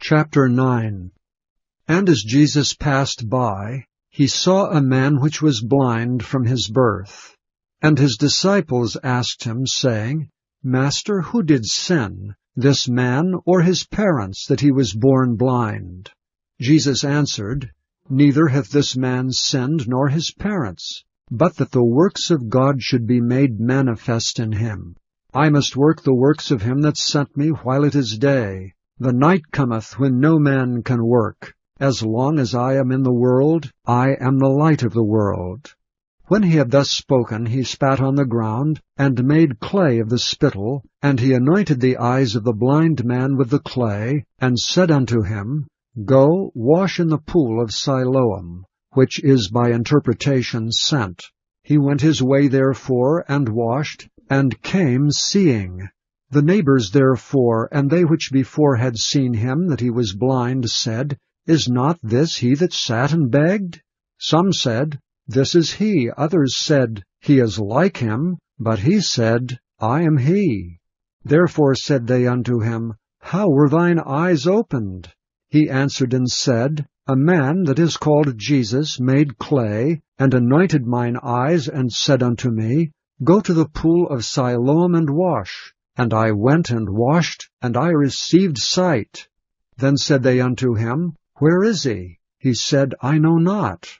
Chapter 9. And as Jesus passed by, he saw a man which was blind from his birth. And his disciples asked him, saying, Master, who did sin, this man or his parents, that he was born blind? Jesus answered, Neither hath this man sinned nor his parents, but that the works of God should be made manifest in him. I must work the works of him that sent me while it is day. The night cometh when no man can work. As long as I am in the world, I am the light of the world. When he had thus spoken, he spat on the ground, and made clay of the spittle, and he anointed the eyes of the blind man with the clay, and said unto him, Go, wash in the pool of Siloam, which is by interpretation sent. He went his way therefore, and washed, and came seeing. The neighbors therefore, and they which before had seen him that he was blind, said, Is not this he that sat and begged? Some said, This is he. Others said, He is like him. But he said, I am he. Therefore said they unto him, How were thine eyes opened? He answered and said, A man that is called Jesus made clay, and anointed mine eyes, and said unto me, Go to the pool of Siloam and wash. And I went and washed, and I received sight. Then said they unto him, Where is he? He said, I know not.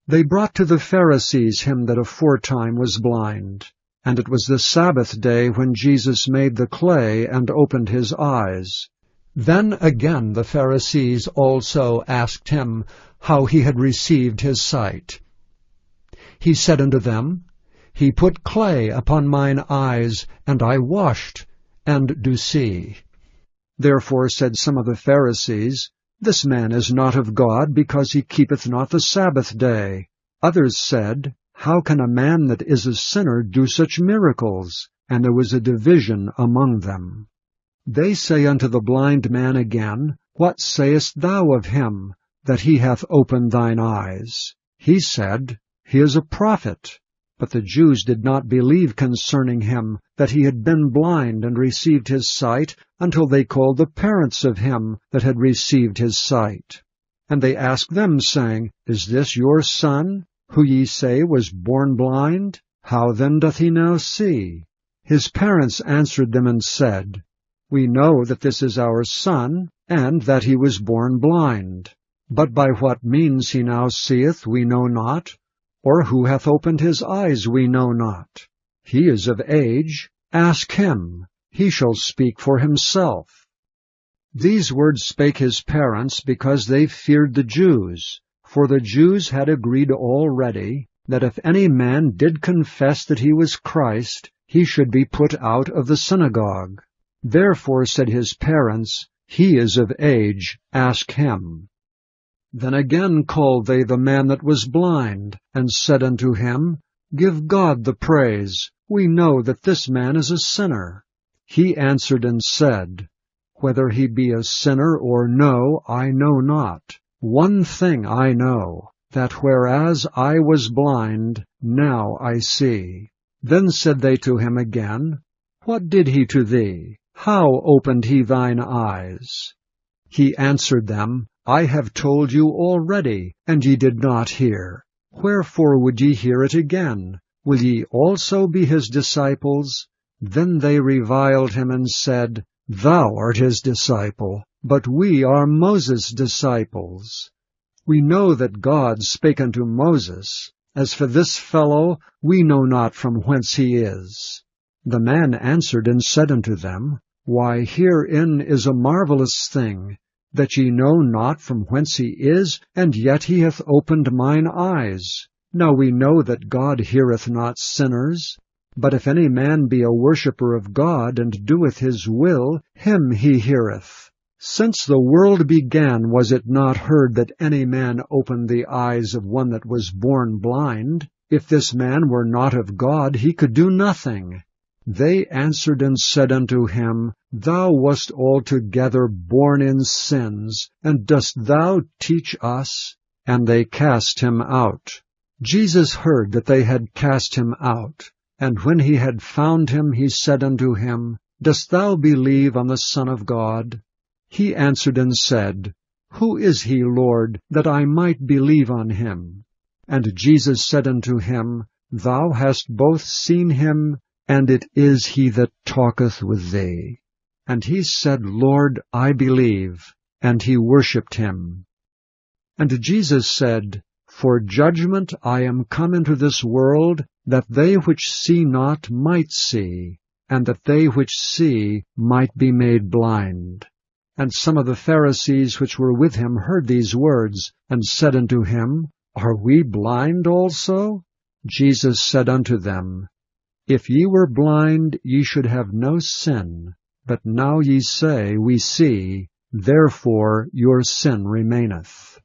They brought to the Pharisees him that aforetime was blind. And it was the Sabbath day when Jesus made the clay and opened his eyes. Then again the Pharisees also asked him how he had received his sight. He said unto them, He put clay upon mine eyes, and I washed, and do see. Therefore said some of the Pharisees, This man is not of God, because he keepeth not the Sabbath day. Others said, How can a man that is a sinner do such miracles? And there was a division among them. They say unto the blind man again, What sayest thou of him, that he hath opened thine eyes? He said, He is a prophet. But the Jews did not believe concerning him, that he had been blind and received his sight, until they called the parents of him that had received his sight. And they asked them, saying, Is this your son, who ye say was born blind? How then doth he now see? His parents answered them and said, We know that this is our son, and that he was born blind. But by what means he now seeth we know not, or who hath opened his eyes we know not. He is of age. Ask him. He shall speak for himself. These words spake his parents, because they feared the Jews. For the Jews had agreed already, that if any man did confess that he was Christ, he should be put out of the synagogue. Therefore said his parents, He is of age. Ask him. Then again called they the man that was blind, and said unto him, Give God the praise. We know that this man is a sinner. He answered and said, Whether he be a sinner or no, I know not. One thing I know, that whereas I was blind, now I see. Then said they to him again, What did he to thee? How opened he thine eyes? He answered them, I have told you already, and ye did not hear. Wherefore would ye hear it again? Will ye also be his disciples? Then they reviled him and said, Thou art his disciple, but we are Moses' disciples. We know that God spake unto Moses. As for this fellow, we know not from whence he is. The man answered and said unto them, Why, herein is a marvelous thing, that ye know not from whence he is, and yet he hath opened mine eyes. Now we know that God heareth not sinners. But if any man be a worshipper of God, and doeth his will, him he heareth. Since the world began, was it not heard that any man opened the eyes of one that was born blind? If this man were not of God, he could do nothing. They answered and said unto him, Thou wast altogether born in sins, and dost thou teach us? And they cast him out. Jesus heard that they had cast him out. And when he had found him, he said unto him, Dost thou believe on the Son of God? He answered and said, Who is he, Lord, that I might believe on him? And Jesus said unto him, Thou hast both seen him, and it is he that talketh with thee. And he said, Lord, I believe. And he worshipped him. And Jesus said, For judgment I am come into this world, that they which see not might see, and that they which see might be made blind. And some of the Pharisees which were with him heard these words, and said unto him, Are we blind also? Jesus said unto them, If ye were blind, ye should have no sin. But now ye say, We see, therefore your sin remaineth.